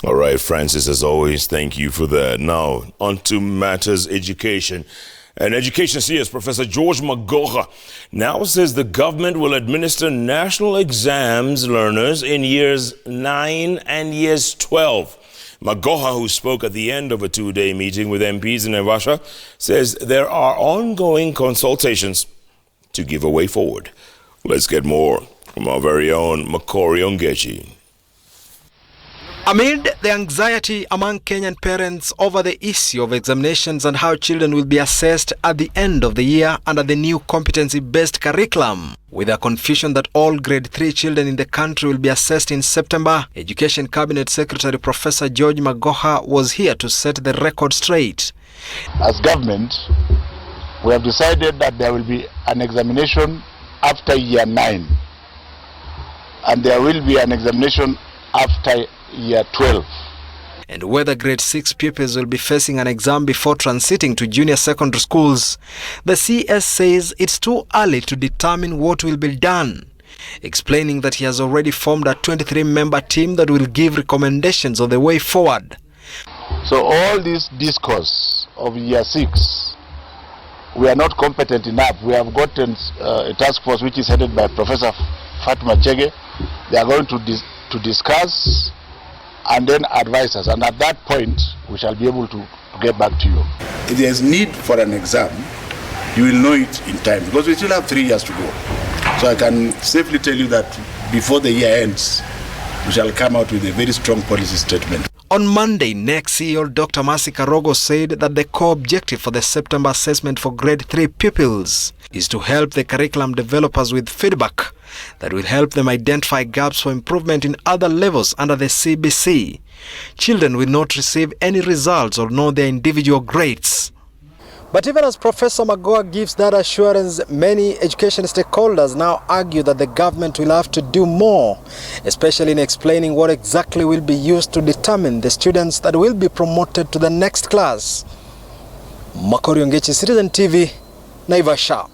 All right, Francis, as always, thank you for that. Now, on to matters education. And education CS Professor George Magoha now says the government will administer national exams learners in years 9 and years 12. Magoha, who spoke at the end of a two-day meeting with MPs in Naivasha, says there are ongoing consultations to give a way forward. Let's get more from our very own Makori Ongechi. Amid the anxiety among Kenyan parents over the issue of examinations and how children will be assessed at the end of the year under the new competency-based curriculum, with a confusion that all grade 3 children in the country will be assessed in September, Education Cabinet Secretary Professor George Magoha was here to set the record straight. As government, we have decided that there will be an examination after year 9, and there will be an examination after year 12. And whether grade 6 pupils will be facing an exam before transiting to junior secondary schools, the CS says it's too early to determine what will be done, explaining that he has already formed a 23-member team that will give recommendations on the way forward. So all this discourse of year 6, we are not competent enough. We have gotten a task force which is headed by Professor Fatma Chege. They are going to discuss and then advise us, and at that point we shall be able to get back to you. If there is need for an exam, you will know it in time, because we still have 3 years to go. So I can safely tell you that before the year ends, we shall come out with a very strong policy statement. On Monday, NEC CEO Dr. Mercy Karogo said that the core objective for the September assessment for grade 3 pupils is to help the curriculum developers with feedback that will help them identify gaps for improvement in other levels under the CBC. Children will not receive any results or know their individual grades. But even as Professor Magoha gives that assurance, many education stakeholders now argue that the government will have to do more, especially in explaining what exactly will be used to determine the students that will be promoted to the next class. Makori Ongechi, Citizen TV, Naivasha.